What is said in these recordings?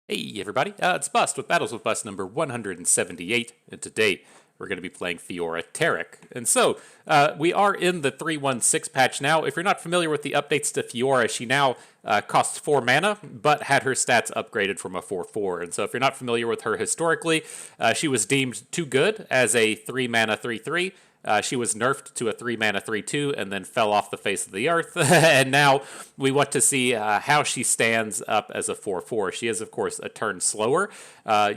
Hey everybody, it's Bust with Battles with Bust number 178, and today we're going to be playing Fiora Taric. And so, we are in the 316 patch now. If you're not familiar with the updates to Fiora, she now costs 4 mana, but had her stats upgraded from a 4/4. And so if you're not familiar with her historically, she was deemed too good as a 3 mana 3/3. She was nerfed to a 3 mana 3/2 and then fell off the face of the earth. And now we want to see how she stands up as a 4/4. She is, of course, a turn slower.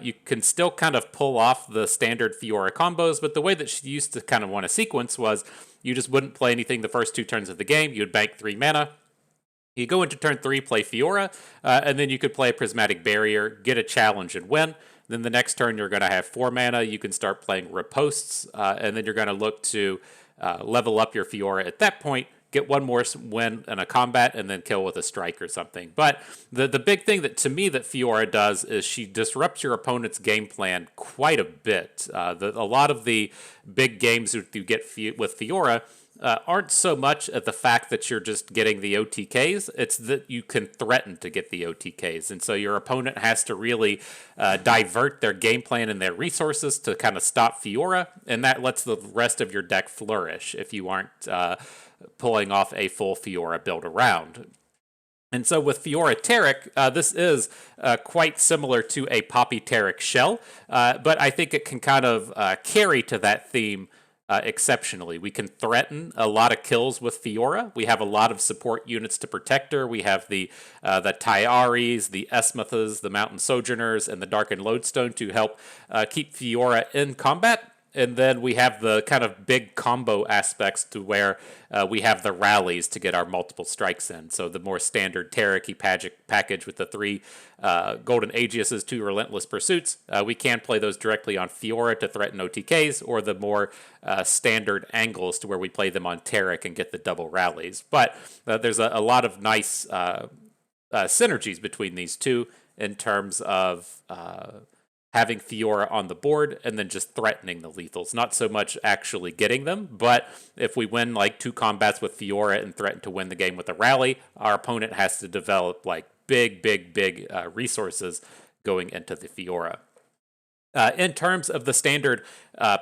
You can still kind of pull off the standard Fiora combos, but the way that she used to kind of want to sequence was you just wouldn't play anything the first 2 turns of the game. You would bank 3 mana. You go into turn 3, play Fiora, and then you could play a Prismatic Barrier, get a challenge, and win. Then the next turn, you're going to have 4 mana. You can start playing Riposts, and then you're going to look to level up your Fiora at that point, get one more win in a combat, and then kill with a strike or something. But the big thing that, to me, that Fiora does is she disrupts your opponent's game plan quite a bit. A lot of the big games that you get with Fiora aren't so much at the fact that you're just getting the OTKs, it's that you can threaten to get the OTKs. And so your opponent has to really divert their game plan and their resources to kind of stop Fiora, and that lets the rest of your deck flourish if you aren't pulling off a full Fiora build around. And so with Fiora Taric, this is quite similar to a Poppy Taric shell, but I think it can kind of carry to that theme exceptionally. We can threaten a lot of kills with Fiora. We have a lot of support units to protect her. We have the Tyaris, the Esmethas, the Mountain Sojourners, and the Darkened Lodestone to help keep Fiora in combat. And then we have the kind of big combo aspects to where we have the rallies to get our multiple strikes in. So the more standard Taric package with the 3 Golden Aegisuses, 2 Relentless Pursuits, we can play those directly on Fiora to threaten OTKs, or the more standard angles to where we play them on Taric and get the double rallies. But there's a lot of nice synergies between these two in terms of having Fiora on the board and then just threatening the lethals. Not so much actually getting them, but if we win like 2 combats with Fiora and threaten to win the game with a rally, our opponent has to develop like big resources going into the Fiora. In terms of the standard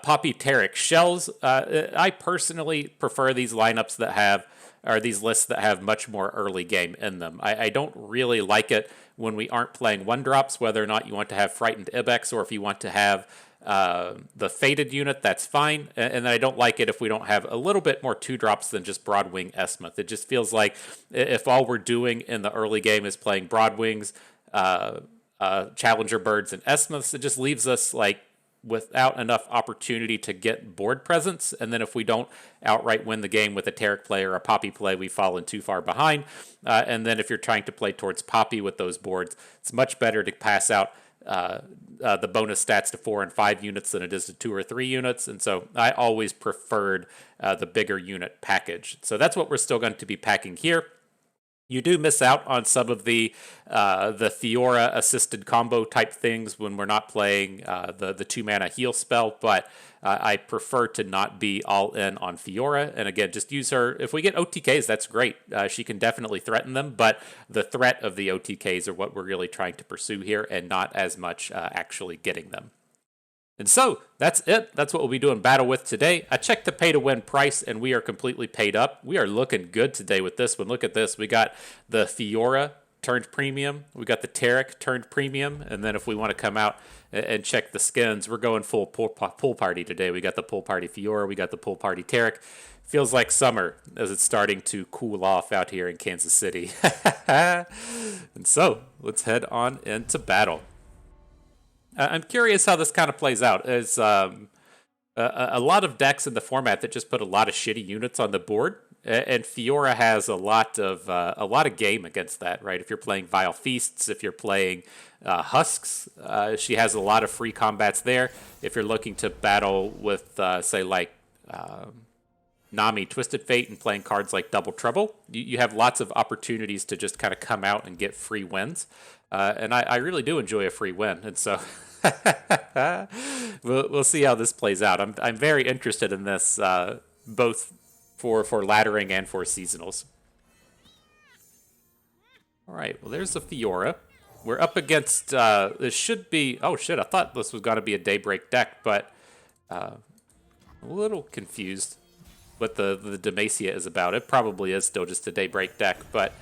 Poppy Taric shells, I personally prefer these lineups that have, or these lists that have much more early game in them. I don't really like it when we aren't playing 1-drops, whether or not you want to have Frightened Ibex or if you want to have the Fated unit, that's fine. And I don't like it if we don't have a little bit more 2-drops than just Broadwing Esmeth. It just feels like if all we're doing in the early game is playing Broadwings, Challenger Birds, and Esmeths, it just leaves us like without enough opportunity to get board presence. And then if we don't outright win the game with a Taric play or a Poppy play, we've fallen too far behind. And then if you're trying to play towards Poppy with those boards, it's much better to pass out the bonus stats to 4 and 5 units than it is to 2 or 3 units. And so I always preferred the bigger unit package. So that's what we're still going to be packing here. You do miss out on some of the Fiora assisted combo type things when we're not playing the 2 mana heal spell, but I prefer to not be all in on Fiora. And again, just use her. If we get OTKs, that's great. She can definitely threaten them, but the threat of the OTKs are what we're really trying to pursue here, and not as much actually getting them. And so, that's it. That's what we'll be doing battle with today. I checked the pay-to-win price, and we are completely paid up. We are looking good today with this one. Look at this. We got the Fiora turned premium. We got the Taric turned premium. And then if we want to come out and check the skins, we're going full pool party today. We got the pool party Fiora. We got the pool party Taric. Feels like summer as it's starting to cool off out here in Kansas City. And so, let's head on into battle. I'm curious how this kind of plays out. There's a lot of decks in the format that just put a lot of shitty units on the board, and Fiora has a lot of game against that, right? If you're playing Vile Feasts, if you're playing Husks, she has a lot of free combats there. If you're looking to battle with, say, like Nami Twisted Fate and playing cards like Double Trouble, you have lots of opportunities to just kind of come out and get free wins. And I really do enjoy a free win, and so we'll see how this plays out. I'm very interested in this, both for laddering and for seasonals. All right, well, there's the Fiora. we're up against, this should be, oh shit, I thought this was going to be a Daybreak deck, but a little confused what the Demacia is about. It probably is still just a Daybreak deck, but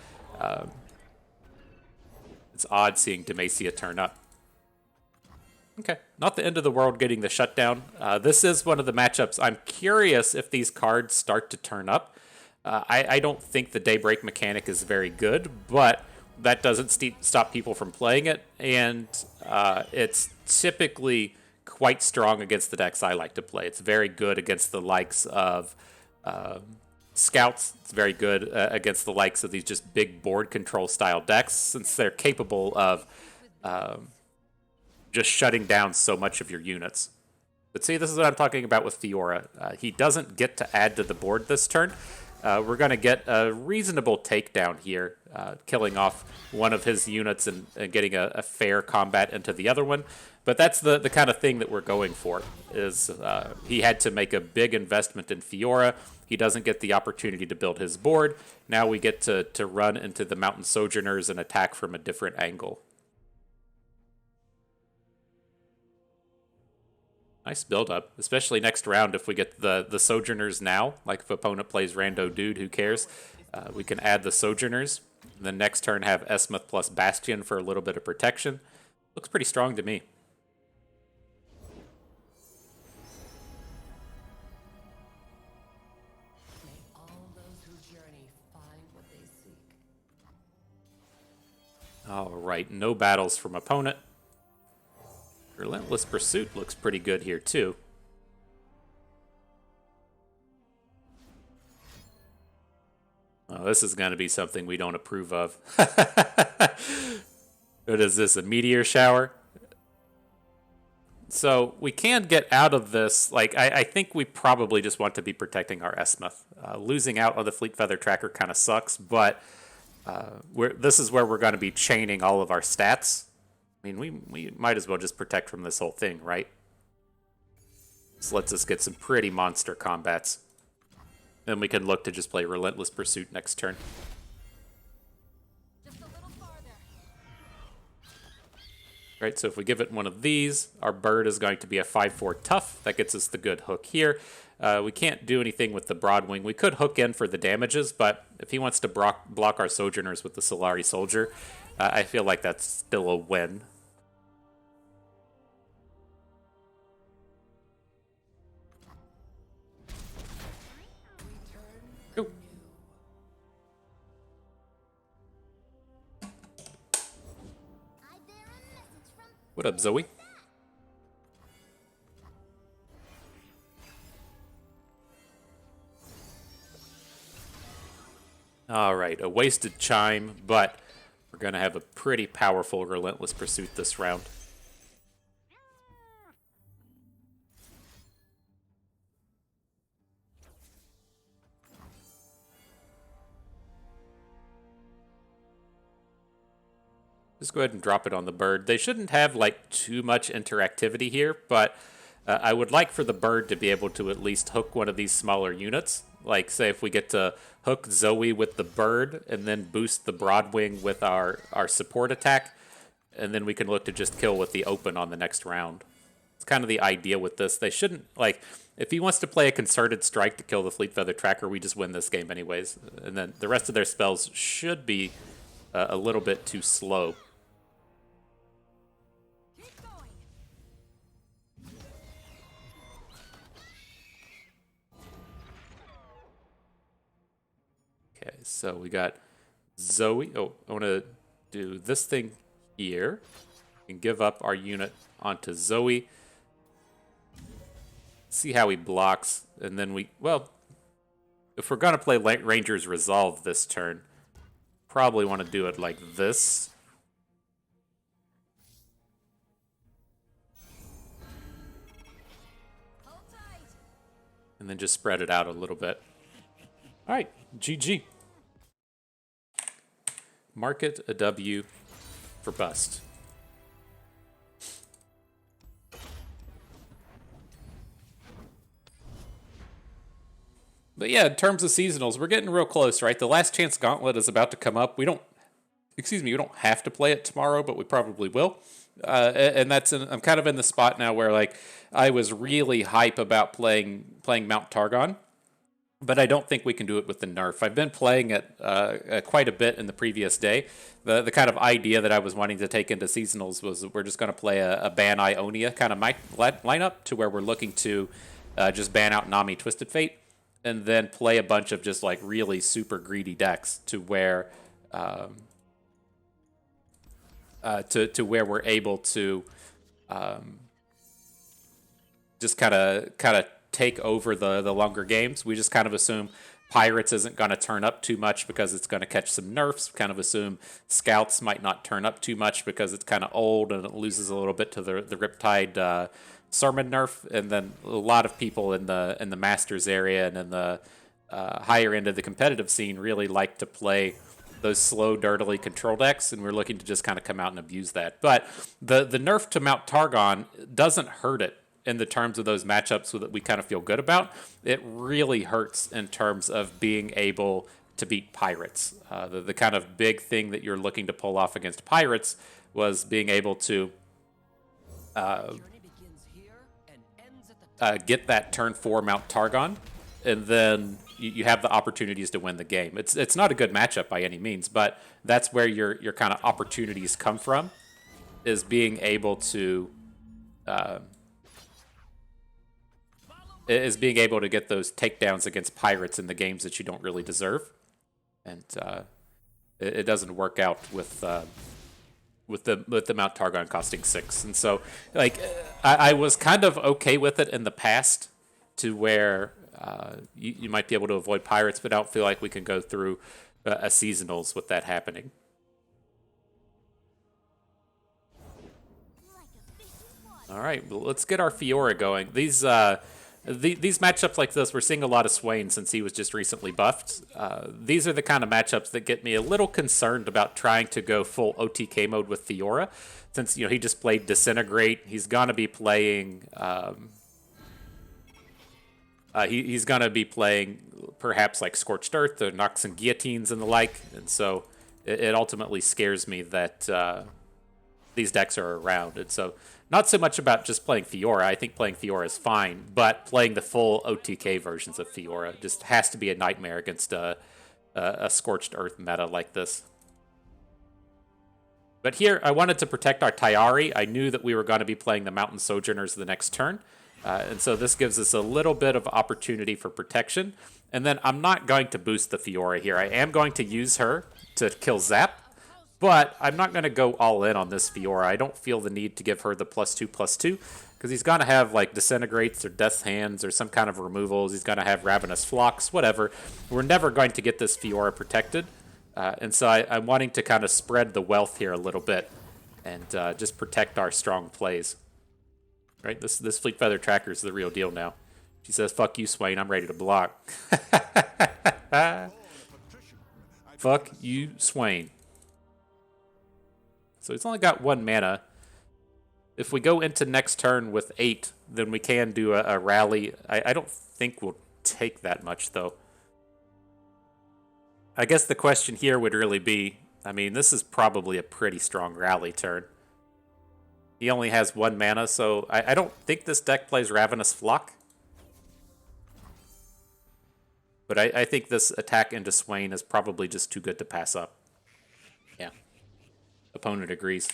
it's odd seeing Demacia turn up. Okay, not the end of the world getting the shutdown. This is one of the matchups. I'm curious if these cards start to turn up. I don't think the Daybreak mechanic is very good, but that doesn't stop people from playing it, and it's typically quite strong against the decks I like to play. It's very good against the likes of Scouts. It's very good against the likes of these just big board control style decks, since they're capable of just shutting down so much of your units. But see, this is what I'm talking about with Fiora. He doesn't get to add to the board this turn. We're going to get a reasonable takedown here, killing off one of his units and getting a fair combat into the other one. But that's the kind of thing that we're going for, is he had to make a big investment in Fiora. He doesn't get the opportunity to build his board. Now we get to run into the Mountain Sojourners and attack from a different angle. Nice build-up, especially next round if we get the Sojourners now. Like if opponent plays Rando Dude, who cares? We can add the Sojourners. And then next turn have Esmuth plus Bastion for a little bit of protection. Looks pretty strong to me. All right, no battles from opponent. Relentless Pursuit looks pretty good here, too. Oh, this is going to be something we don't approve of. What is this, a meteor shower? So we can get out of this. Like, I think we probably just want to be protecting our Esmuth. Losing out on the Fleet Feather Tracker kind of sucks, but this is where we're going to be chaining all of our stats. I mean, we might as well just protect from this whole thing, right? This lets us get some pretty monster combats. Then we can look to just play Relentless Pursuit next turn. Just a little farther. Right, so if we give it one of these, our bird is going to be a 5/4 tough. That gets us the good hook here. We can't do anything with the Broadwing. We could hook in for the damages, but if he wants to block our Sojourners with the Solari Soldier, I feel like that's still a win. Ooh. What up, Zoe? All right, a wasted chime, but we're going to have a pretty powerful Relentless Pursuit this round. Just go ahead and drop it on the bird. They shouldn't have like too much interactivity here, but I would like for the bird to be able to at least hook one of these smaller units. Like, say, if we get to hook Zoe with the bird and then boost the Broadwing with our support attack, and then we can look to just kill with the open on the next round. It's kind of the idea with this. They shouldn't, like, if he wants to play a concerted strike to kill the Fleet Feather Tracker, we just win this game anyways. And then the rest of their spells should be a little bit too slow. Okay, so we got Zoe. Oh, I want to do this thing here and give up our unit onto Zoe. See how he blocks, and then well, if we're going to play Ranger's Resolve this turn, probably want to do it like this. And then just spread it out a little bit. All right, GG. Market a W for bust. But yeah, in terms of seasonals, we're getting real close, right? The Last Chance Gauntlet is about to come up. We don't excuse me, we don't have to play it tomorrow, but we probably will. And I'm kind of in the spot now where like I was really hype about playing Mount Targon, but I don't think we can do it with the nerf. I've been playing it quite a bit in the previous day. The kind of idea that I was wanting to take into seasonals was we're just going to play a ban Ionia kind of lineup to where we're looking to just ban out Nami Twisted Fate and then play a bunch of just like really super greedy decks to where to where we're able to just kind of take over the longer games. We just kind of assume Pirates isn't going to turn up too much because it's going to catch some nerfs. Kind of assume Scouts might not turn up too much because it's kind of old and it loses a little bit to the Riptide Sermon nerf. And then a lot of people in the Masters area and in the higher end of the competitive scene really like to play those slow, dirtily control decks, and we're looking to just kind of come out and abuse that. But the nerf to Mount Targon doesn't hurt it in the terms of those matchups that we kind of feel good about. It really hurts in terms of being able to beat Pirates. The kind of big thing that you're looking to pull off against Pirates was being able to get that turn 4 Mount Targon, and then you have the opportunities to win the game. It's not a good matchup by any means, but that's where your kind of opportunities come from, is being able to get those takedowns against Pirates in the games that you don't really deserve, and it doesn't work out with the Mount Targon costing 6. And so like I was kind of okay with it in the past to where you might be able to avoid Pirates, but I don't feel like we can go through a seasonals with that happening. All right, well, let's get our Fiora going. These matchups like this, we're seeing a lot of Swain since he was just recently buffed. These are the kind of matchups that get me a little concerned about trying to go full OTK mode with Fiora, since he just played Disintegrate. He's gonna be playing. He's gonna be playing perhaps like Scorched Earth or Nox and Guillotines and the like, and so it ultimately scares me that these decks are around. And so not so much about just playing Fiora. I think playing Fiora is fine, but playing the full OTK versions of Fiora just has to be a nightmare against a Scorched Earth meta like this. But here, I wanted to protect our Tayari. I knew that we were going to be playing the Mountain Sojourners the next turn, and so this gives us a little bit of opportunity for protection. And then I'm not going to boost the Fiora here. I am going to use her to kill Zap, but I'm not going to go all in on this Fiora. I don't feel the need to give her the +2/+2, because he's going to have like Disintegrates or Death's Hands or some kind of removals. He's going to have Ravenous Flocks, whatever. We're never going to get this Fiora protected. And so I'm wanting to kind of spread the wealth here a little bit and just protect our strong plays. Right? This Fleet Feather Tracker is the real deal now. She says, "Fuck you, Swain. I'm ready to block." Fuck you, Swain. So he's only got 1 mana. If we go into next turn with 8, then we can do a rally. I don't think we'll take that much, though. I guess the question here would really be, I mean, this is probably a pretty strong rally turn. He only has 1 mana, so I don't think this deck plays Ravenous Flock. But I think this attack into Swain is probably just too good to pass up. Yeah. Opponent agrees.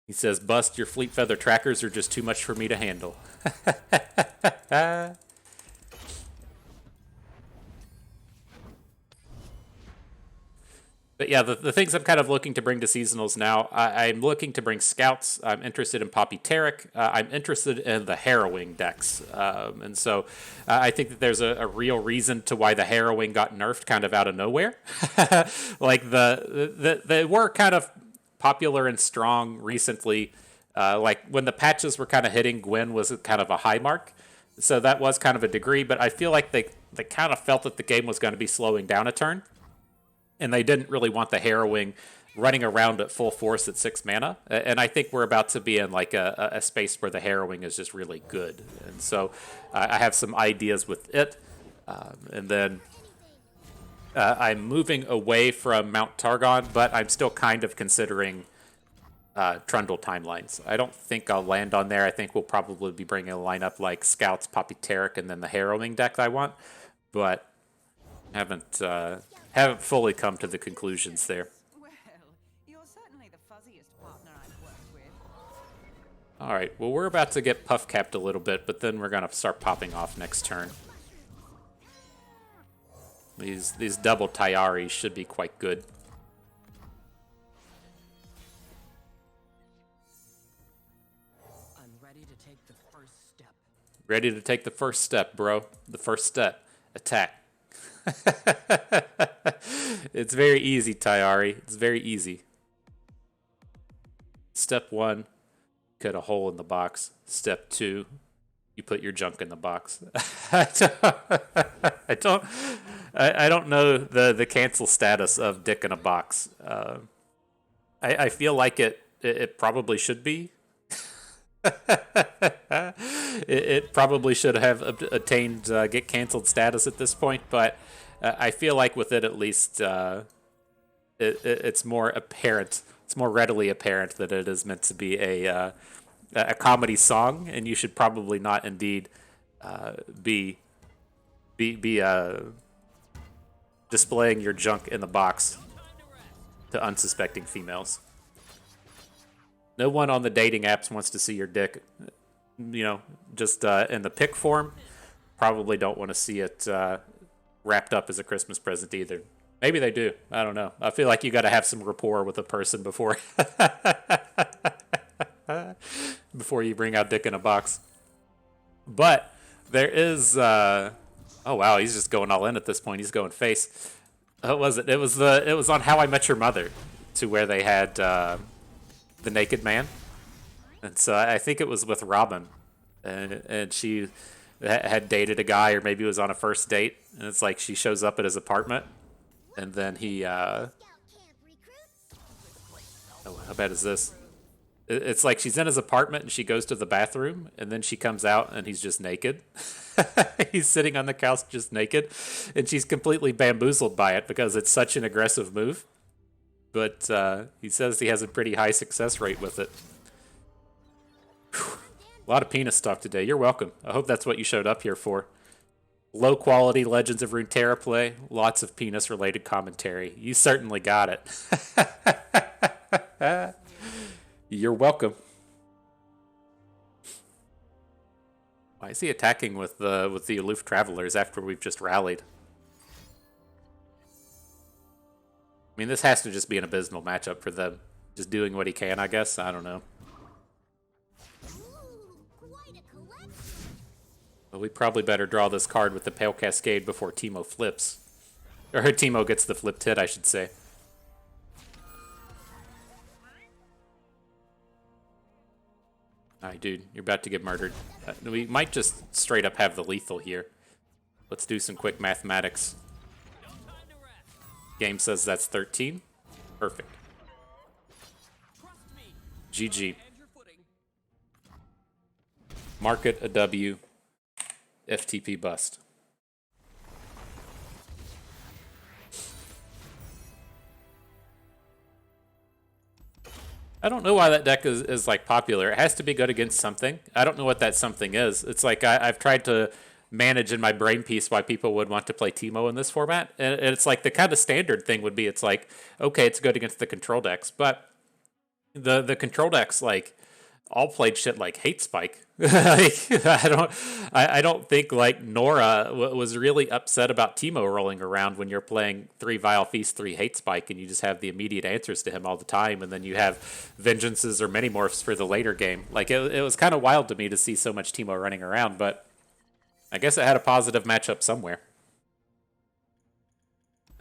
He says, "Bust, your Fleet Feather Trackers are just too much for me to handle." But yeah, the things I'm kind of looking to bring to seasonals now, I'm looking to bring Scouts. I'm interested in Poppy Taric. I'm interested in the Harrowing decks. And so I think that there's a real reason to why the Harrowing got nerfed kind of out of nowhere. Like they were kind of popular and strong recently. Like when the patches were kind of hitting, Gwen was kind of a high mark. So that was kind of a degree, but I feel like they kind of felt that the game was going to be slowing down a turn. And they didn't really want the Harrowing running around at full force at 6 mana. And I think we're about to be in like a space where the Harrowing is just really good. And so I have some ideas with it. And then I'm moving away from Mount Targon, but I'm still kind of considering Trundle timelines. I don't think I'll land on there. I think we'll probably be bringing a lineup like Scouts, Poppy Taric, and then the Harrowing deck I want, but haven't fully come to the conclusions there. Well, you're certainly the fuzziest partner I've worked with. All right, well, we're about to get puff capped a little bit, but then we're going to start popping off next turn. These double Tyaris should be quite good. I'm ready to take the first step. Ready to take the first step, bro. The first step. Attack. It's very easy, Tyari. It's very easy. Step 1, cut a hole in the box. Step 2, you put your junk in the box. I don't know the cancel status of dick in a box. I feel like it probably should be. It probably should have attained get canceled status at this point, but I feel like with it at least it's more apparent. It's more readily apparent that it is meant to be a comedy song, and you should probably not indeed be displaying your junk in the box to unsuspecting females. No one on the dating apps wants to see your dick, you know, just in the pic form. Probably don't want to see it wrapped up as a Christmas present either. Maybe they do. I don't know. I feel like you got to have some rapport with a person before before you bring out dick in a box. But there is. Oh wow, he's just going all in at this point. He's going face. What was it? It was on How I Met Your Mother, to where they had the naked man, and so I think it was with Robin, and she had dated a guy, or maybe it was on a first date, and it's like she shows up at his apartment, and then he oh, how bad is this? It's like she's in his apartment and she goes to the bathroom, and then she comes out and he's just naked. He's sitting on the couch just naked, and she's completely bamboozled by it because it's such an aggressive move. But he says he has a pretty high success rate with it. Whew. A lot of penis talk today. You're welcome. I hope that's what you showed up here for. Low quality Legends of Runeterra play, lots of penis related commentary. You certainly got it. You're welcome. Why is he attacking with the aloof travelers after we've just rallied? I mean, this has to just be an abysmal matchup for them. Just doing what he can, I guess. I don't know. Well, we probably better draw this card with the Pale Cascade before Teemo flips. Or Teemo gets the flipped hit, I should say. Alright, dude, you're about to get murdered. We might just straight up have the lethal here. Let's do some quick mathematics. Game says that's 13. Perfect. GG. Market a W. FTP bust. I don't know why that deck is like popular. It has to be good against something. I don't know what that something is. It's like I've tried to manage in my brain piece why people would want to play Teemo in this format. And it's like the kind of standard thing would be, it's like, okay, it's good against the control decks, but the control decks, like, all played shit like Hate Spike. Like, I don't think like Nora was really upset about Teemo rolling around when you're playing 3 Vile Feast, 3 Hate Spike, and you just have the immediate answers to him all the time, and then you have Vengeances or Mini-Morphs for the later game. Like, it was kind of wild to me to see so much Teemo running around, but I guess it had a positive matchup somewhere.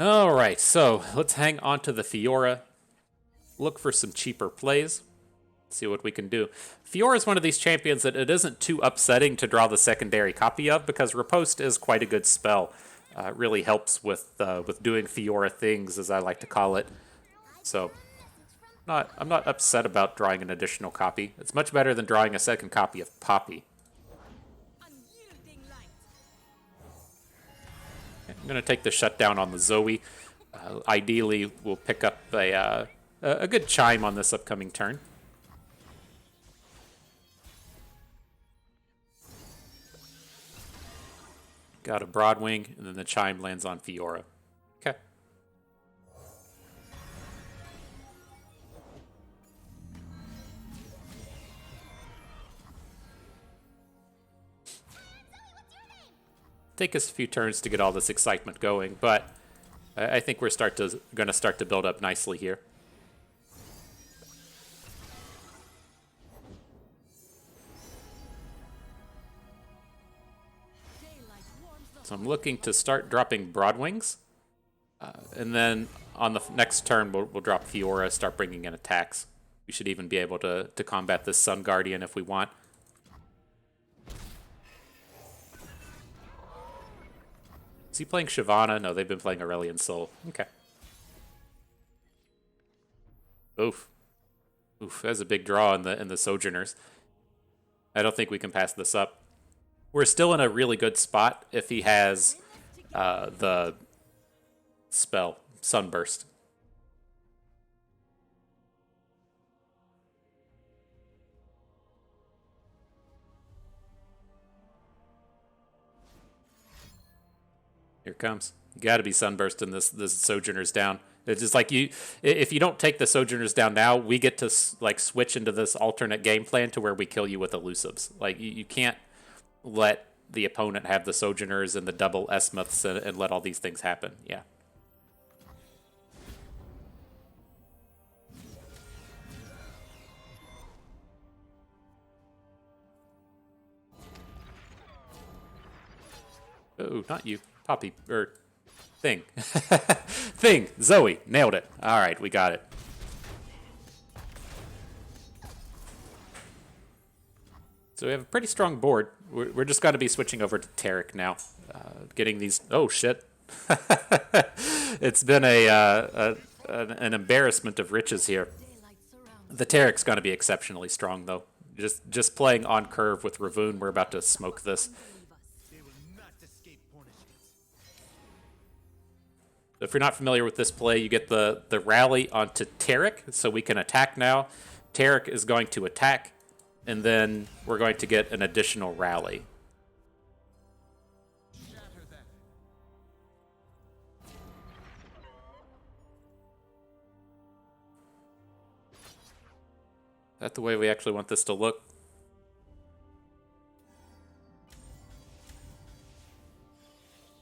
Alright, so let's hang on to the Fiora. Look for some cheaper plays. See what we can do. Fiora is one of these champions that it isn't too upsetting to draw the secondary copy of, because Riposte is quite a good spell. It really helps with doing Fiora things, as I like to call it. So I'm not upset about drawing an additional copy. It's much better than drawing a second copy of Poppy. I'm going to take the shutdown on the Zoe. Ideally, we'll pick up a good chime on this upcoming turn. Got a Broadwing, and then the chime lands on Fiora. Okay. Take us a few turns to get all this excitement going, but I think we're going to start to build up nicely here. So I'm looking to start dropping Broadwings, and then on the next turn we'll drop Fiora, start bringing in attacks. We should even be able to combat this Sun Guardian if we want. Is he playing Shyvana? No, they've been playing Aurelion Sol. Okay. Oof. Oof, that's a big draw in the Sojourners. I don't think we can pass this up. We're still in a really good spot if he has the spell, Sunburst. Here it comes. You got to be Sunburst in this Sojourners down. It's just like if you don't take the Sojourners down now, we get to like switch into this alternate game plan to where we kill you with elusives. Like you can't let the opponent have the Sojourners and the double Esmuths and let all these things happen. Yeah. Oh, not you. Poppy, or Thing. Thing. Zoe. Nailed it. All right, we got it. So we have a pretty strong board. We're just going to be switching over to Taric now. Getting these... Oh, shit. It's been an embarrassment of riches here. The Taric's going to be exceptionally strong, though. Just playing on curve with Ravoon, we're about to smoke this. If you're not familiar with this play, you get the rally onto Taric, so we can attack now. Taric is going to attack, and then we're going to get an additional rally. Is that the way we actually want this to look?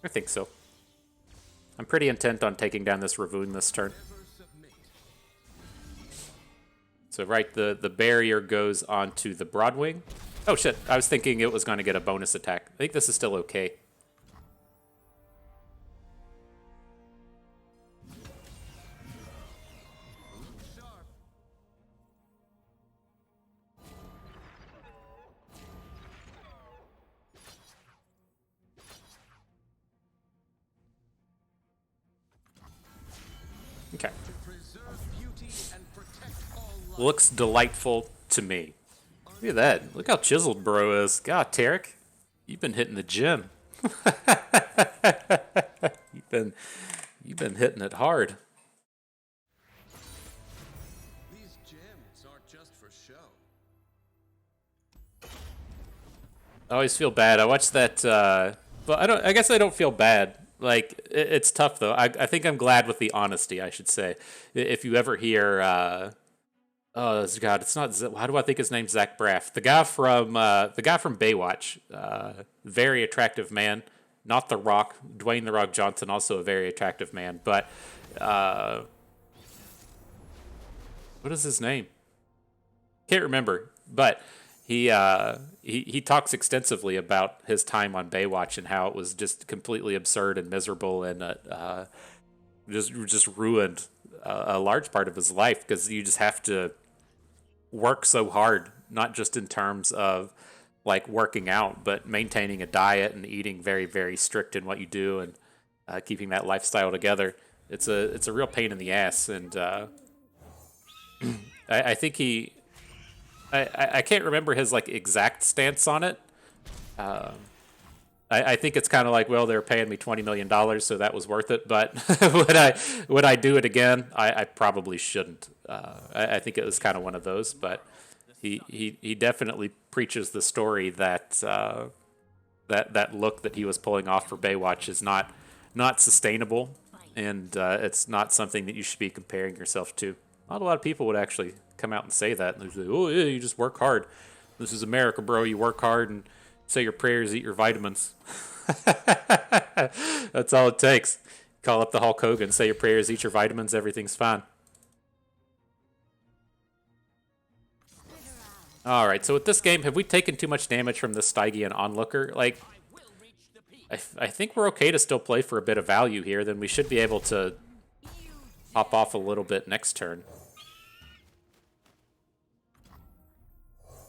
I think so. I'm pretty intent on taking down this Ravoon this turn. So right, the barrier goes onto the Broadwing. Oh shit, I was thinking it was going to get a bonus attack. I think this is still okay. Okay. Looks delightful to me. Look at that. Look how chiseled bro is. God, Taric, you've been hitting the gym. you've been hitting it hard. These gems aren't just for show. I always feel bad. I watched that, but I guess I don't feel bad. Like, it's tough, though. I think I'm glad with the honesty, I should say. If you ever hear, oh, God, it's not, why do I think his name's Zach Braff? The guy from Baywatch, very attractive man. Not The Rock, Dwayne The Rock Johnson, also a very attractive man. But, what is his name? Can't remember, but he talks extensively about his time on Baywatch and how it was just completely absurd and miserable and just ruined a large part of his life because you just have to work so hard, not just in terms of like working out, but maintaining a diet and eating very, very strict in what you do and keeping that lifestyle together. It's a real pain in the ass, and I think he. I can't remember his like exact stance on it, I think it's kind of like, well, they're paying me $20 million, so that was worth it. But would I do it again? I probably shouldn't. I think it was kind of one of those. But he definitely preaches the story that that look that he was pulling off for Baywatch is not sustainable, and it's not something that you should be comparing yourself to. Not a lot of people would actually come out and say that. And they'd say, "Oh yeah, you just work hard. This is America, bro. You work hard and say your prayers, eat your vitamins." That's all it takes. Call up the Hulk Hogan, say your prayers, eat your vitamins, everything's fine. Alright, so with this game, have we taken too much damage from the Stygian Onlooker? Like, I think we're okay to still play for a bit of value here. Then we should be able to hop off a little bit next turn.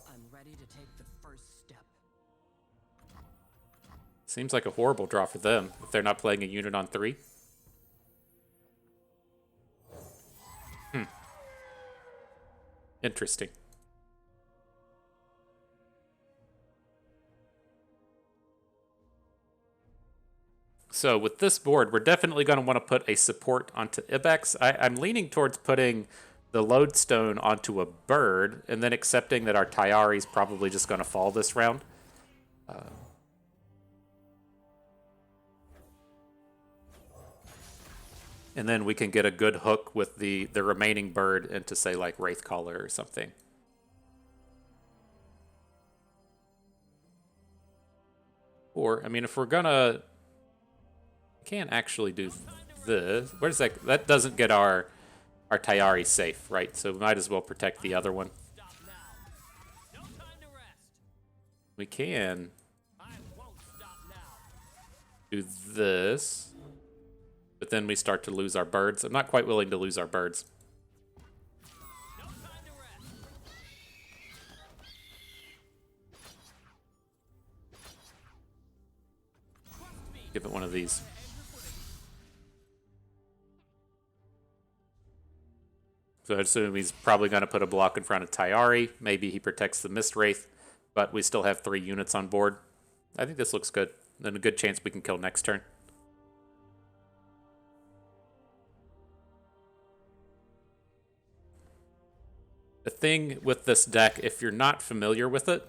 I'm ready to take the first step. Seems like a horrible draw for them if they're not playing a unit on 3. Interesting. So with this board, we're definitely going to want to put a support onto Ibex. I'm leaning towards putting the lodestone onto a bird and then accepting that our Tayari is probably just going to fall this round. And then we can get a good hook with the remaining bird into, say, like Wraithcaller or something. Or, I mean, if we're gonna... Can't actually do this. Where's that? That doesn't get our Tayari safe, right? So we might as well protect the other one. We can do this, but then we start to lose our birds. I'm not quite willing to lose our birds. Give it one of these. So I assume he's probably going to put a block in front of Tayari. Maybe he protects the Mist Wraith, but we still have 3 units on board. I think this looks good. Then a good chance we can kill next turn. The thing with this deck, if you're not familiar with it,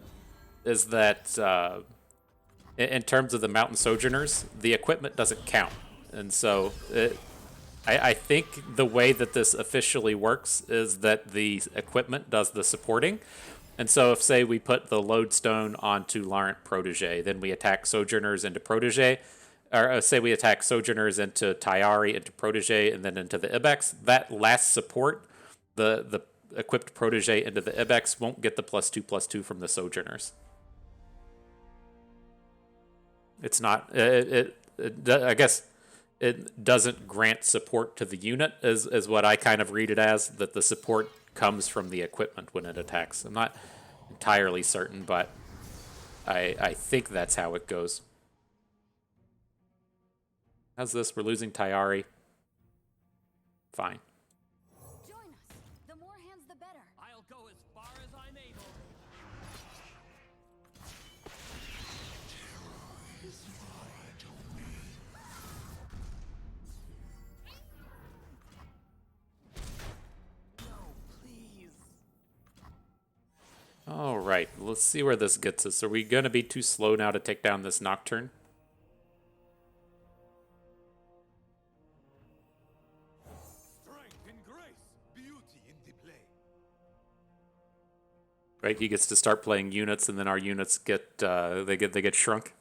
is that in terms of the Mountain Sojourners, the equipment doesn't count. And so I think the way that this officially works is that the equipment does the supporting. And so if, say, we put the Lodestone onto Laurent Protege, then we attack Sojourners into Protege, or say we attack Sojourners into Tayari, into Protege, and then into the Ibex, that last support, the equipped Protege into the Ibex, won't get the +2/+2 from the Sojourners. It's not... I guess it doesn't grant support to the unit, is what I kind of read it as, that the support comes from the equipment when it attacks. I'm not entirely certain, but I think that's how it goes. How's this? We're losing Tayari. Fine. Join us. The more hands, the better. I'll go as far as I'm able. All right, let's see where this gets us. Are we going to be too slow now to take down this Nocturne? Strength and grace, beauty in the play. Right, he gets to start playing units, and then our units get they get shrunk.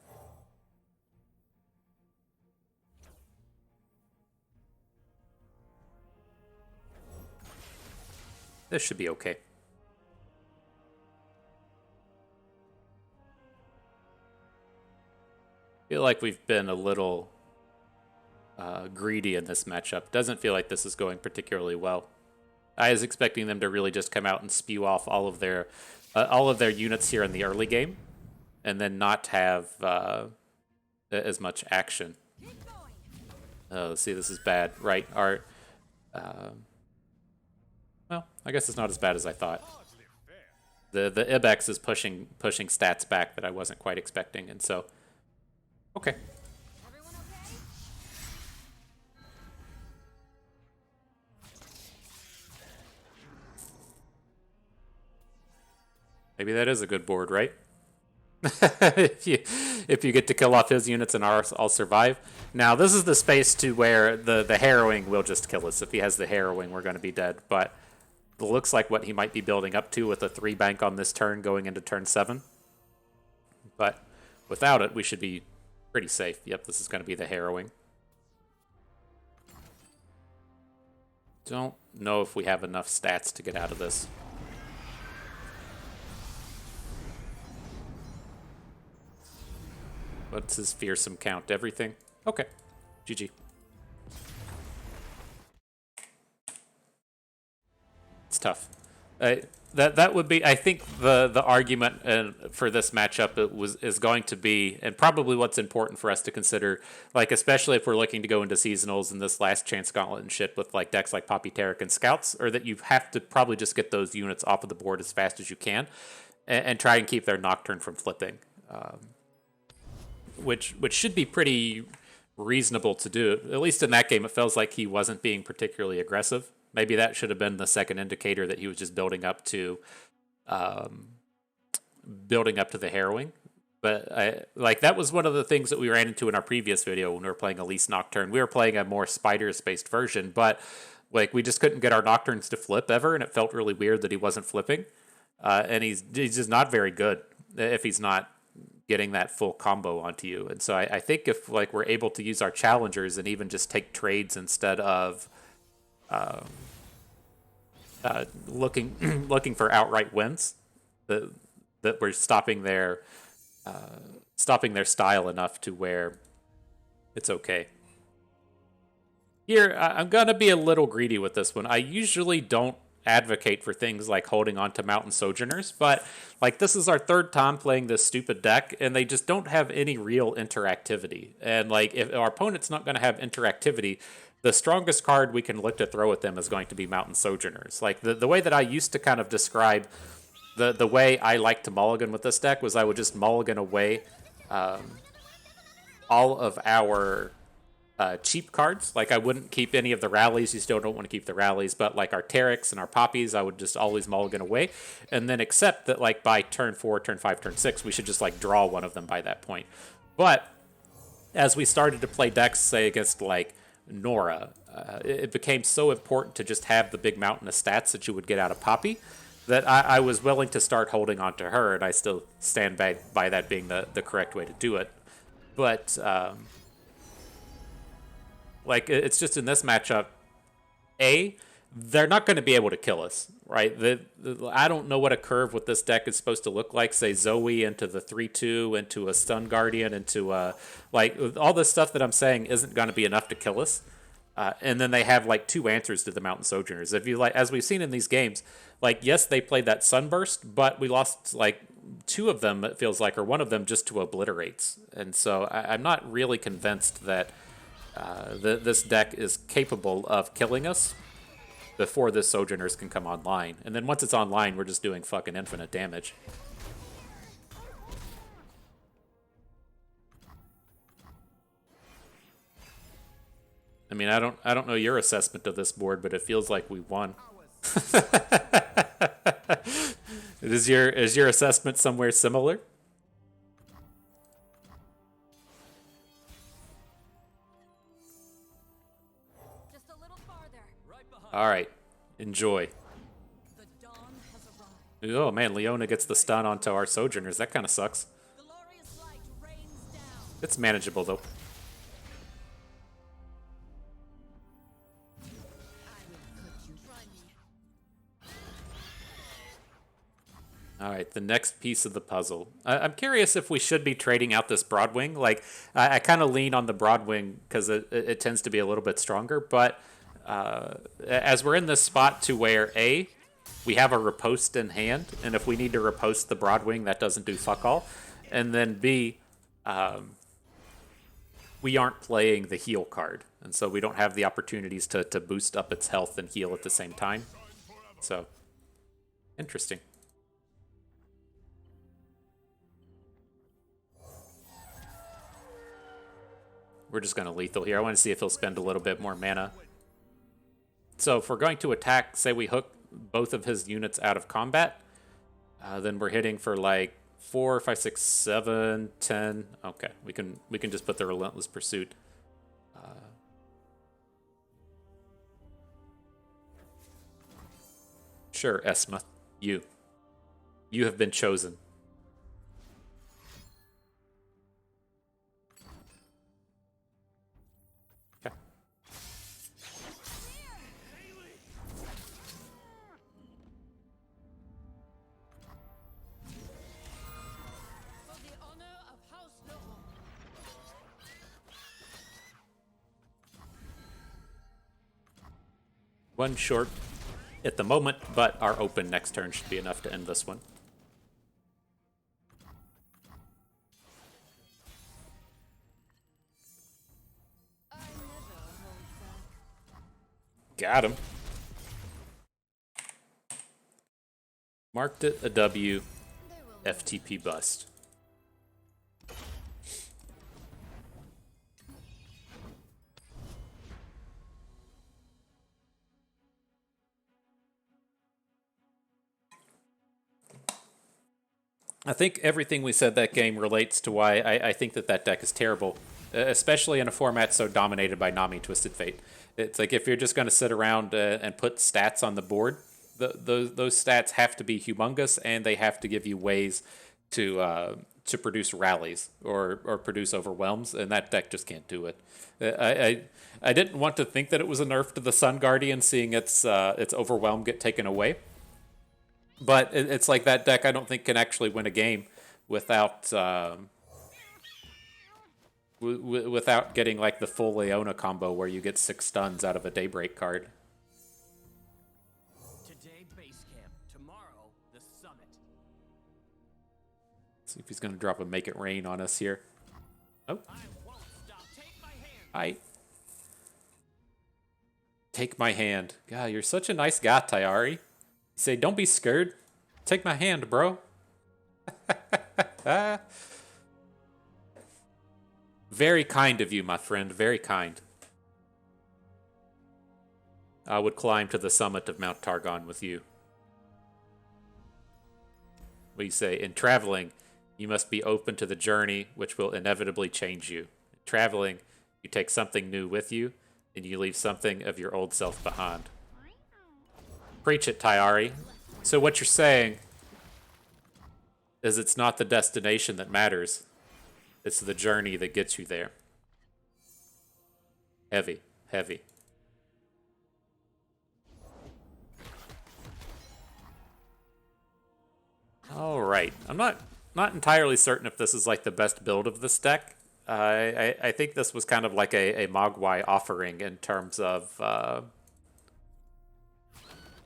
This should be okay. Feel like we've been a little greedy in this matchup. Doesn't feel like this is going particularly well. I was expecting them to really just come out and spew off all of their units here in the early game, and then not have as much action. Oh, see, this is bad, right? Our well, I guess it's not as bad as I thought. The Ibex is pushing stats back that I wasn't quite expecting, and so Okay. Everyone okay? Maybe that is a good board, right? if you get to kill off his units and ours, I'll survive. Now, this is the space to where the harrowing will just kill us. If he has the harrowing, we're going to be dead. But it looks like what he might be building up to with a 3 bank on this turn going into turn 7. But without it, we should be pretty safe. Yep, this is going to be the harrowing. Don't know if we have enough stats to get out of this. What's his fearsome count? Everything? Okay. GG. It's tough. That would be, I think, the argument for this matchup is going to be, and probably what's important for us to consider, like especially if we're looking to go into seasonals in this last chance gauntlet and shit with like decks like Poppy Taric and Scouts, or that you have to probably just get those units off of the board as fast as you can, and try and keep their Nocturne from flipping. Which should be pretty reasonable to do. At least in that game, it feels like he wasn't being particularly aggressive. Maybe that should have been the second indicator that he was just building up to the harrowing. But that was one of the things that we ran into in our previous video when we were playing Elise Nocturne. We were playing a more spiders-based version, but like we just couldn't get our Nocturnes to flip ever, and it felt really weird that he wasn't flipping. And he's just not very good if he's not getting that full combo onto you. And so I think if like we're able to use our challengers and even just take trades instead of looking for outright wins, that we're stopping their style enough to where it's okay. Here, I'm gonna be a little greedy with this one. I usually don't advocate for things like holding on to Mountain Sojourners, but like this is our third time playing this stupid deck, and they just don't have any real interactivity. And like if our opponent's not going to have interactivity, the strongest card we can look to throw at them is going to be Mountain Sojourners. Like the way that I used to kind of describe the way I like to mulligan with this deck was I would just mulligan away all of our cheap cards. Like I wouldn't keep any of the rallies. You still don't want to keep the rallies, but like our Tarics and our Poppies, I would just always mulligan away, and then accept that like by turn 4, turn 5, turn 6, we should just like draw one of them by that point. But as we started to play decks, say against like Nora, it became so important to just have the big mountain of stats that you would get out of Poppy that I was willing to start holding on to her, and I still stand by that being the correct way to do it. But like, it's just in this matchup, they're not going to be able to kill us, right? I don't know what a curve with this deck is supposed to look like. Say Zoe into the 3-2, into a Stun Guardian, into like, all this stuff that I'm saying isn't going to be enough to kill us. And then they have like 2 answers to the Mountain Sojourners. If you like, as we've seen in these games, like, yes, they played that Sunburst, but we lost like 2 of them, it feels like, or one of them just to Obliterates. And so I'm not really convinced that this deck is capable of killing us before this Sojourners can come online. And then once it's online, we're just doing fucking infinite damage. I mean, I don't know your assessment of this board, but it feels like we won. Is your assessment somewhere similar? Just a little farther. All right, enjoy. The dawn has arrived. Oh man, Leona gets the stun onto our Sojourners. That kind of sucks. Glorious light rains down. It's manageable though. All right, the next piece of the puzzle. I'm curious if we should be trading out this Broadwing. Like, I kind of lean on the Broadwing because it tends to be a little bit stronger. But as we're in this spot to where we have a riposte in hand, and if we need to riposte the Broadwing, that doesn't do fuck all. And then B, we aren't playing the heal card, and so we don't have the opportunities to boost up its health and heal at the same time. So, interesting. We're just going to lethal here. I want to see if he'll spend a little bit more mana. So if we're going to attack, say we hook both of his units out of combat, then we're hitting for like 4, 5, 6, 7, 10. Okay, we can just put the Relentless Pursuit. Sure, Esma, you have been chosen. Okay. For the honor of House Noble. One short at the moment, but our open next turn should be enough to end this one. I never hold back. Got him. Marked it a W. There will FTP bust. I think everything we said that game relates to why I think that deck is terrible, especially in a format so dominated by Nami Twisted Fate. It's like if you're just going to sit around and put stats on the board, those stats have to be humongous, and they have to give you ways to produce rallies or produce overwhelms, and that deck just can't do it. I didn't want to think that it was a nerf to the Sun Guardian, seeing its overwhelm get taken away. But it's like that deck I don't think can actually win a game without without getting like the full Leona combo where you get 6 stuns out of a Daybreak card. Today, base camp. Tomorrow, the summit. See if he's going to drop a Make It Rain on us here. Oh. I won't stop. Take my hand. Hi. Take my hand. God, you're such a nice guy, Tayari. You say, don't be scared. Take my hand, bro. Very kind of you, my friend. Very kind. I would climb to the summit of Mount Targon with you. What do you say? In traveling, you must be open to the journey, which will inevitably change you. In traveling, you take something new with you, and you leave something of your old self behind. Preach it, Tayari. So what you're saying is it's not the destination that matters. It's the journey that gets you there. Heavy, heavy. All right. I'm not entirely certain if this is like the best build of this deck. I think this was kind of like a Mogwai offering in terms of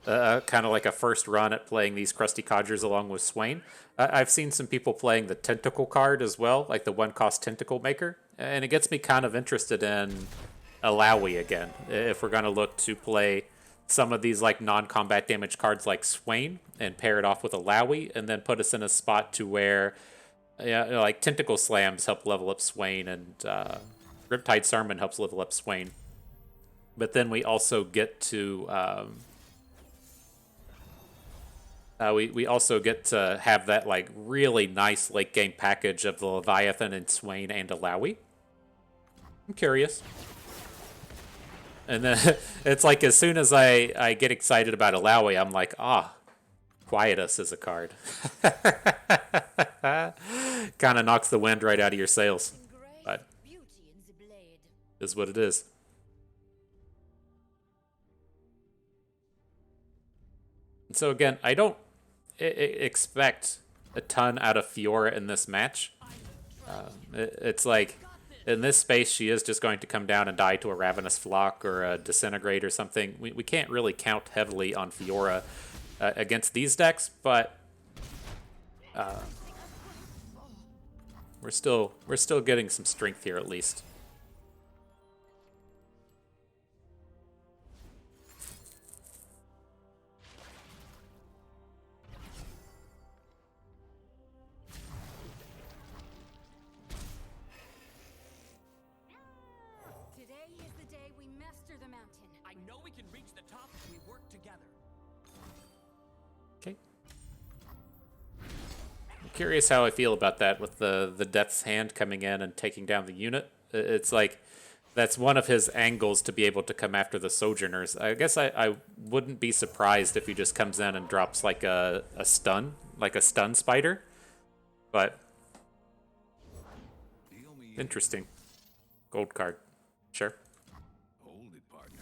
kind of like a first run at playing these Crusty Codgers along with Swain. I've seen some people playing the Tentacle card as well, like the 1-cost Tentacle Maker, and it gets me kind of interested in Alawi again. If we're going to look to play some of these like non-combat damage cards like Swain and pair it off with Alawi, and then put us in a spot to where like Tentacle Slams help level up Swain, and Riptide Sermon helps level up Swain. But then we also get to we also get to have that like really nice late game package of the Leviathan and Swain and Alawi. I'm curious. And then it's like as soon as I get excited about Alawi, I'm like, Quietus is a card. Kind of knocks the wind right out of your sails. But beauty in the blade. is what it is. And so again, I don't expect a ton out of Fiora in this match. It's like, in this space, she is just going to come down and die to a Ravenous Flock or a Disintegrate or something. We can't really count heavily on Fiora against these decks, but we're still getting some strength here at least. after the mountain. I know we can reach the top if we work together. Okay. I'm curious how I feel about that with the Death's Hand coming in and taking down the unit. It's like that's one of his angles to be able to come after the Sojourners. I guess I wouldn't be surprised if he just comes in and drops like a stun spider. But Deal me interesting. Gold card. Sure. Hold it, partner.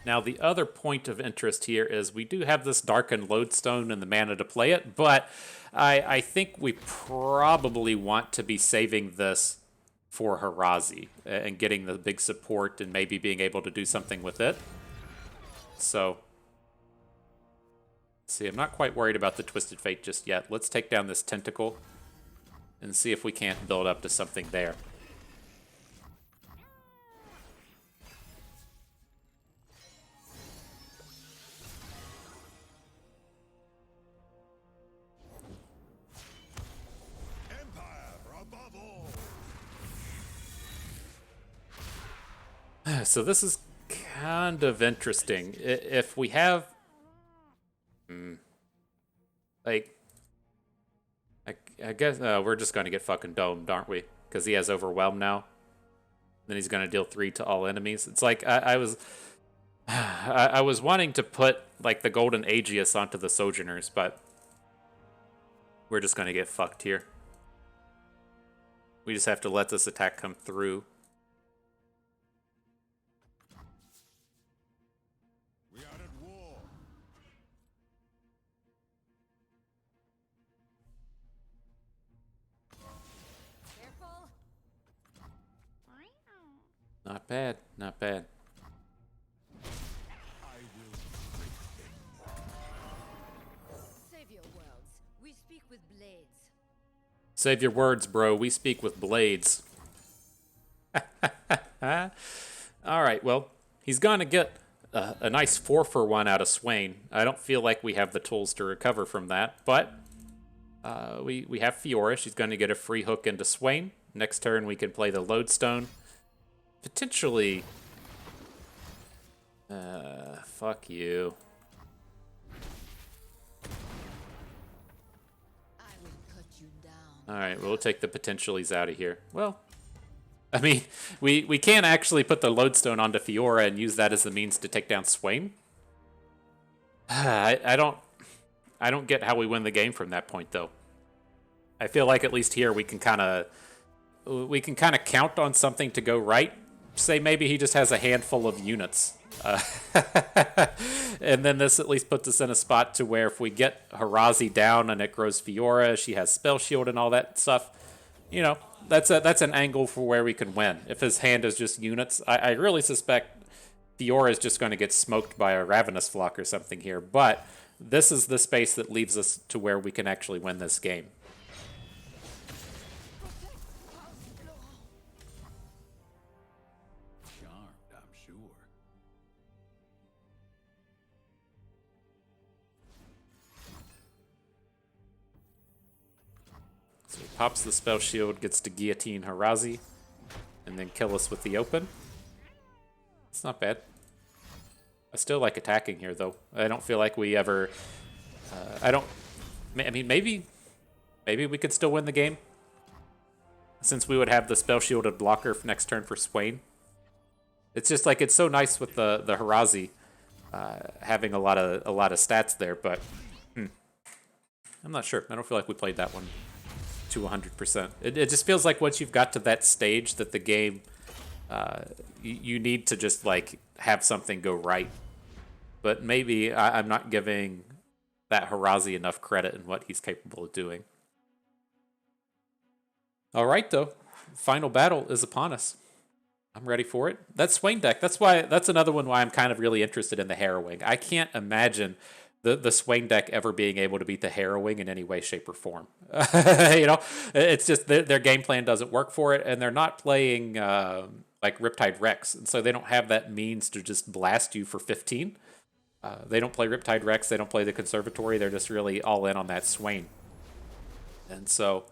Now, the other point of interest here is we do have this Darkened Lodestone and the mana to play it, but I think we probably want to be saving this for Harazi and getting the big support and maybe being able to do something with it. So, see, I'm not quite worried about the Twisted Fate just yet. Let's take down this Tentacle and see if we can't build up to something there. So this is kind of interesting. If we have, like, I guess we're just going to get fucking domed, aren't we? Because he has Overwhelm now. Then he's going to deal 3 to all enemies. It's like I was wanting to put like the Golden Aegis onto the Sojourners, but we're just going to get fucked here. We just have to let this attack come through. We are at war. Careful. Not bad, not bad. I will Save your worlds. We speak with blades. Save your words, bro. We speak with blades. All right, well, he's going to get a nice 4-for-1 out of Swain. I don't feel like we have the tools to recover from that, but we have Fiora. She's going to get a free hook into Swain. Next turn, we can play the Lodestone. Potentially... fuck you. I will cut you down. Alright, we'll take the potentialies out of here. Well, I mean, we can actually put the Lodestone onto Fiora and use that as the means to take down Swain. I don't get how we win the game from that point, though. I feel like at least here we can kind of count on something to go right. Say maybe he just has a handful of units. And then this at least puts us in a spot to where if we get Harazi down and it grows Fiora, she has Spell Shield and all that stuff, you know, that's an angle for where we can win. If his hand is just units, I really suspect Fiora is just going to get smoked by a Ravenous Flock or something here, but this is the space that leaves us to where we can actually win this game. charmed, I'm sure. So he pops the Spell Shield, gets to Guillotine Harazi, and then kill us with the open. It's not bad. I still like attacking here, though. I don't feel like we ever... I mean, maybe we could still win the game. Since we would have the Spell Shielded blocker for next turn for Swain. It's just like, it's so nice with the Harazi having a lot of stats there, but... I'm not sure. I don't feel like we played that one to 100%. It just feels like once you've got to that stage that the game... you need to just, like, have something go right. But maybe I'm not giving that Harazi enough credit in what he's capable of doing. All right, though. Final battle is upon us. I'm ready for it. That Swain deck, that's another one why I'm kind of really interested in the Harrowing. I can't imagine the Swain deck ever being able to beat the Harrowing in any way, shape, or form. You know, it's just their game plan doesn't work for it, and they're not playing like Riptide Rex, and so they don't have that means to just blast you for 15. They don't play Riptide Rex, they don't play the Conservatory, they're just really all in on that Swain. And so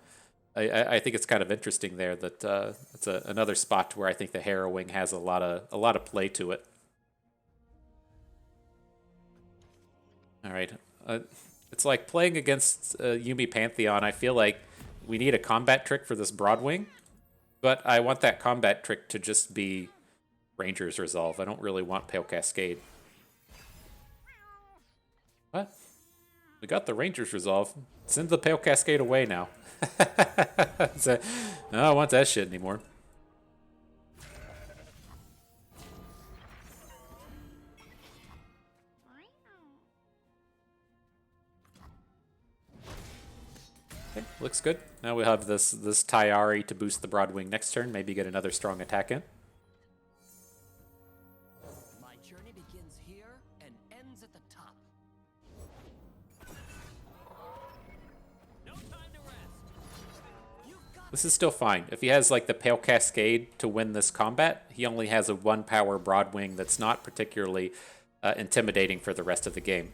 I think it's kind of interesting there that it's another spot where I think the harrowing has a lot of play to it. All right, it's like playing against Yuumi Pantheon. I feel like we need a combat trick for this Broadwing, but I want that combat trick to just be Ranger's Resolve. I don't really want Pale Cascade. What? We got the Ranger's Resolve. Send the Pale Cascade away now. So, I don't want that shit anymore. Okay, looks good. Now we have this Tayari to boost the Broadwing next turn. Maybe get another strong attack in. My journey begins here and ends at the top. No time to rest. This is still fine. If he has like the Pale Cascade to win this combat, he only has a 1-power Broadwing that's not particularly intimidating for the rest of the game.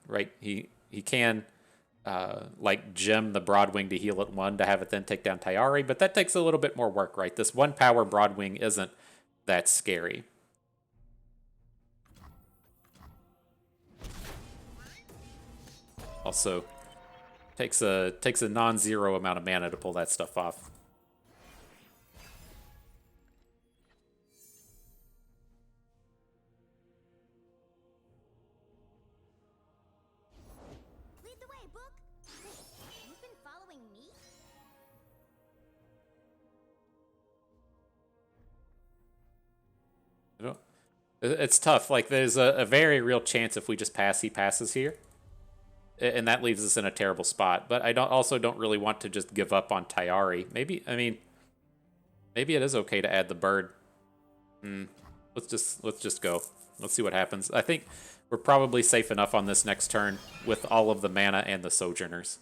Right? He can like gem the Broadwing to heal at 1 to have it then take down Tayari, but that takes a little bit more work, right? This 1-power Broadwing isn't that scary. Also, takes a non-zero amount of mana to pull that stuff off. Lead the way, book. You've been following me? You know, it's tough. Like, there's a very real chance if we just pass, he passes here. And that leaves us in a terrible spot. But I also don't really want to just give up on Tayari. Maybe it is okay to add the bird. Let's just go. Let's see what happens. I think we're probably safe enough on this next turn with all of the mana and the Sojourners.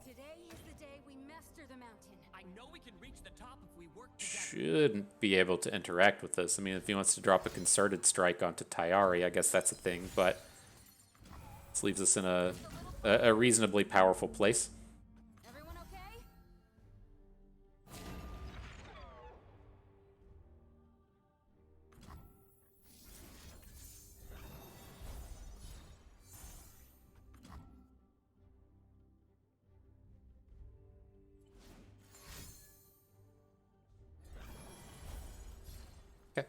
Today is the day we master the mountain. I know we can reach the top if we work together. Shouldn't be able to interact with this. I mean, if he wants to drop a Concerted Strike onto Tayari, I guess that's a thing, but this leaves us in a reasonably powerful place. Everyone okay? Okay.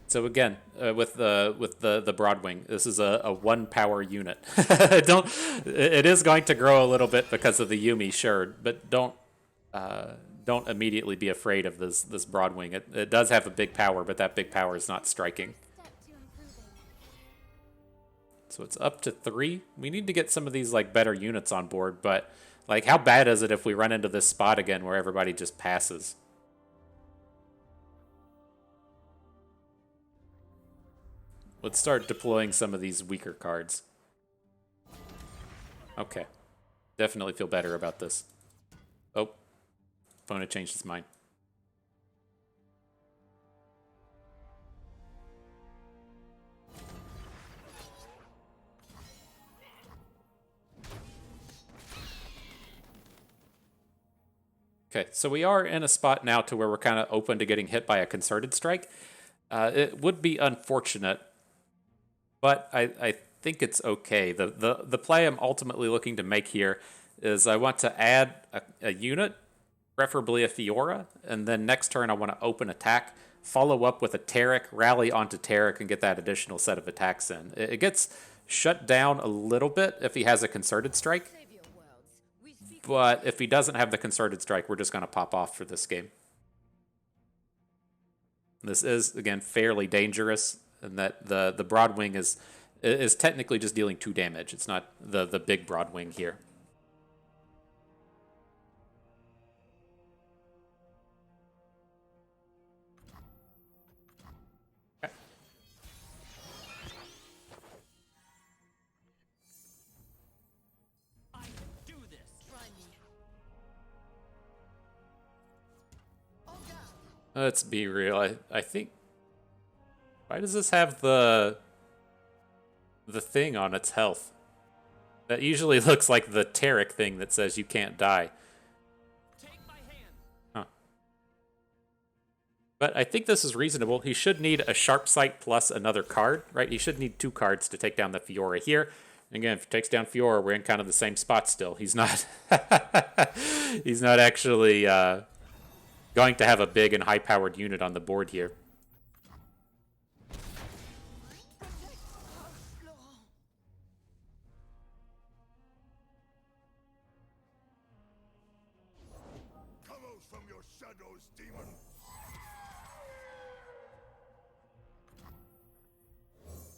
So again, with the Broadwing, this is a 1-power unit. It is going to grow a little bit because of the Yuumi, sure, but don't immediately be afraid of this Broadwing. It does have a big power, but that big power is not striking. Step to improving. So it's up to 3. We need to get some of these like better units on board, but like how bad is it if we run into this spot again where everybody just passes? Let's start deploying some of these weaker cards. Okay. Definitely feel better about this. Oh. Opponent changed his mind. Okay, so we are in a spot now to where we're kind of open to getting hit by a Concerted Strike. It would be unfortunate, but I think it's okay. The play I'm ultimately looking to make here is I want to add a unit, preferably a Fiora, and then next turn I want to open attack, follow up with a Taric, rally onto Taric, and get that additional set of attacks in. It gets shut down a little bit if he has a Concerted Strike, Save your worlds. We speak but if he doesn't have the Concerted Strike, we're just going to pop off for this game. This is, again, fairly dangerous, and that the Broadwing is technically just dealing 2 damage. It's not the big Broadwing here. Okay. I can do this. try me. Oh God. Let's be real. I think. Why does this have the thing on its health? That usually looks like the Taric thing that says you can't die. Take my hand. Huh. But I think this is reasonable. He should need a Sharp Sight plus another card, right? He should need 2 cards to take down the Fiora here. And again, if he takes down Fiora, we're in kind of the same spot still. He's not he's not actually going to have a big and high-powered unit on the board here. Come out from your shadows, demon.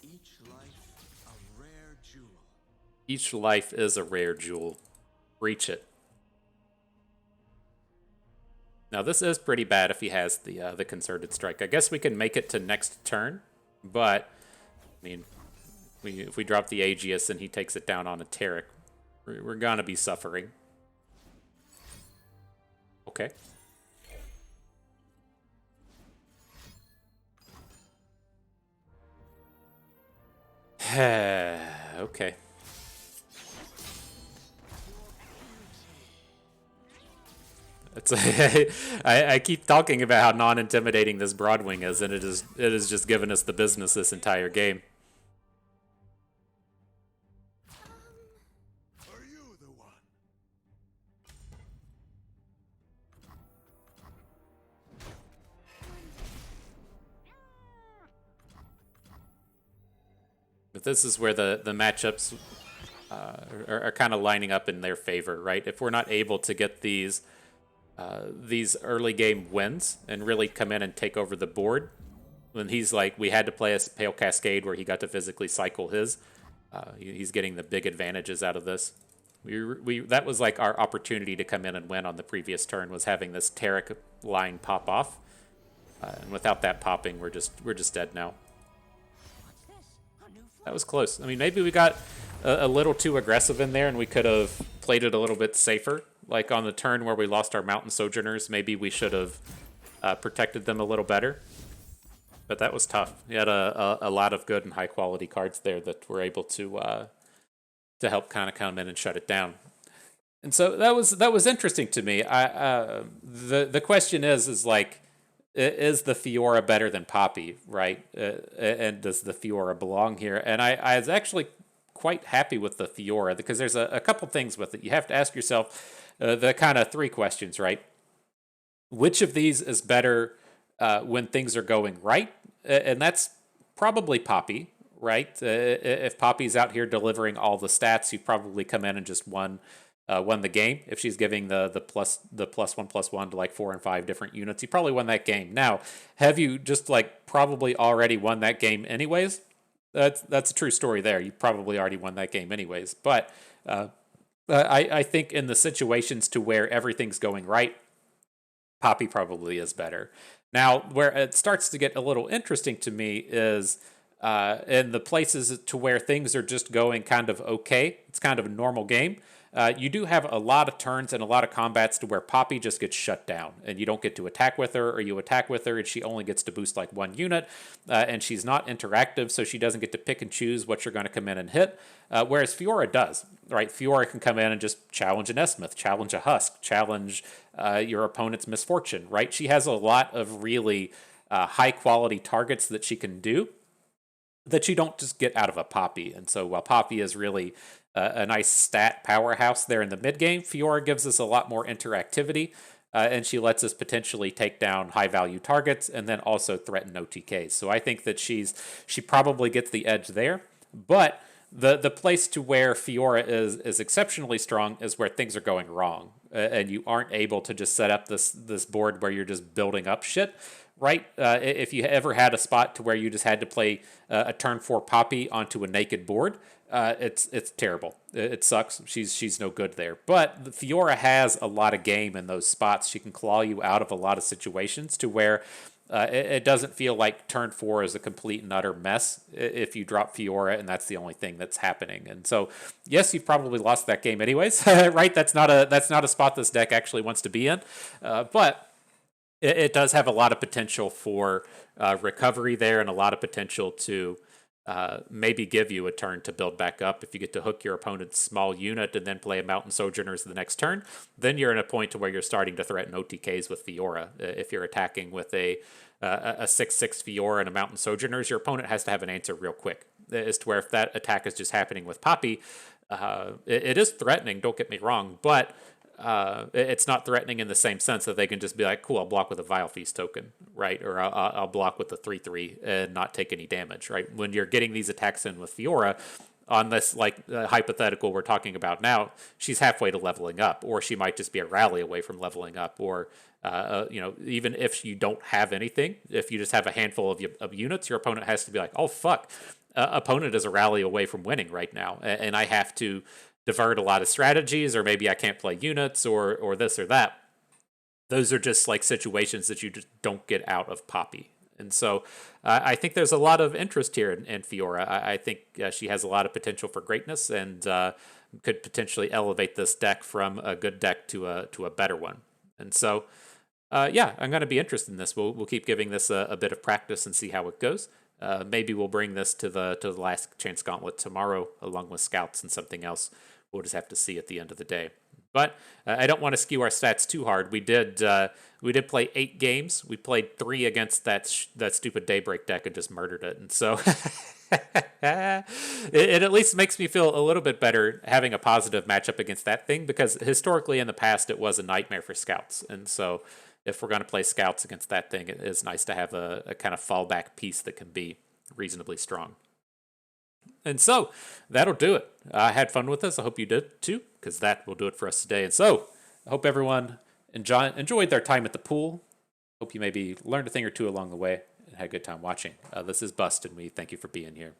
Each life a rare jewel. Each life is a rare jewel. Reach it. Now this is pretty bad if he has the concerted strike. I guess we can make it to next turn, but I mean, if we drop the Aegis and he takes it down on a Taric, we're gonna be suffering. Okay. Okay. It's I keep talking about how non-intimidating this Broadwing is, and it is just given us the business this entire game. Are you the one? But this is where the matchups are kind of lining up in their favor, right? If we're not able to get these early game wins and really come in and take over the board, when he's like, we had to play a Pale Cascade where he got to physically cycle his, he's getting the big advantages out of this. That was like our opportunity to come in and win on the previous turn, was having this Taric line pop off, and without that popping, we're just dead now. That was close. I mean, maybe we got a little too aggressive in there, and we could have played it a little bit safer. Like on the turn where we lost our Mountain Sojourners, maybe we should have protected them a little better. But that was tough. We had a lot of good and high quality cards there that were able to help kind of come in and shut it down. And so that was interesting to me. The question is like, is the Fiora better than Poppy, right? And does the Fiora belong here? And I was actually quite happy with the Fiora, because there's a couple things with it. You have to ask yourself the kind of 3 questions, right? Which of these is better when things are going right? And that's probably Poppy, right? If Poppy's out here delivering all the stats, you probably come in and just won the game. If she's giving the +1/+1 to like 4 and 5 different units, you probably won that game. Now, have you just like probably already won that game anyways? That's a true story there. You probably already won that game anyways. But I think in the situations to where everything's going right, Poppy probably is better. Now, where it starts to get a little interesting to me is in the places to where things are just going kind of okay. It's kind of a normal game. You do have a lot of turns and a lot of combats to where Poppy just gets shut down, and you don't get to attack with her, or you attack with her and she only gets to boost like 1 unit, and she's not interactive, so she doesn't get to pick and choose what you're going to come in and hit, whereas Fiora does, right? Fiora can come in and just challenge an Esmith, challenge a Husk, challenge your opponent's Misfortune, right? She has a lot of really high-quality targets that she can do that you don't just get out of a Poppy. And so while Poppy is really a nice stat powerhouse there in the mid game, Fiora gives us a lot more interactivity, and she lets us potentially take down high value targets and then also threaten OTKs. So I think that she probably gets the edge there. But the place to where Fiora is exceptionally strong is where things are going wrong, and you aren't able to just set up this board where you're just building up shit. Right? If you ever had a spot to where you just had to play a turn 4 Poppy onto a naked board, it's terrible. It sucks. She's no good there. But the Fiora has a lot of game in those spots. She can claw you out of a lot of situations to where it doesn't feel like turn 4 is a complete and utter mess if you drop Fiora and that's the only thing that's happening. And so, yes, you've probably lost that game anyways, right? That's not a spot this deck actually wants to be in. But it does have a lot of potential for recovery there, and a lot of potential to maybe give you a turn to build back up. If you get to hook your opponent's small unit and then play a Mountain Sojourners the next turn, then you're in a point to where you're starting to threaten OTKs with Fiora. If you're attacking with a 6/6 Fiora and a Mountain Sojourners, your opponent has to have an answer real quick. As to where if that attack is just happening with Poppy, it is threatening, don't get me wrong, but it's not threatening in the same sense that they can just be like, cool, I'll block with a Vile Feast token, right? Or I'll block with a 3/3 and not take any damage, right? When you're getting these attacks in with Fiora, on this hypothetical we're talking about now, she's halfway to leveling up, or she might just be a rally away from leveling up, or even if you don't have anything, if you just have a handful of units, your opponent has to be like, oh fuck, opponent is a rally away from winning right now, and I have to divert a lot of strategies, or maybe I can't play units, or this or that. Those are just like situations that you just don't get out of Poppy. And so I think there's a lot of interest here in Fiora. I think she has a lot of potential for greatness, and could potentially elevate this deck from a good deck to a better one. And so, yeah, I'm going to be interested in this. We'll keep giving this a bit of practice and see how it goes. Maybe we'll bring this to the last chance gauntlet tomorrow, along with scouts and something else. We'll just have to see at the end of the day. But I don't want to skew our stats too hard. We did play 8 games. We played 3 against that stupid Daybreak deck and just murdered it. And so it at least makes me feel a little bit better having a positive matchup against that thing, because historically in the past it was a nightmare for scouts. And so if we're going to play scouts against that thing, it is nice to have a kind of fallback piece that can be reasonably strong. And so that'll do it. I had fun with this. I hope you did too, because that will do it for us today. And so I hope everyone enjoyed their time at the pool. Hope you maybe learned a thing or two along the way and had a good time watching. This is Bust, and we thank you for being here.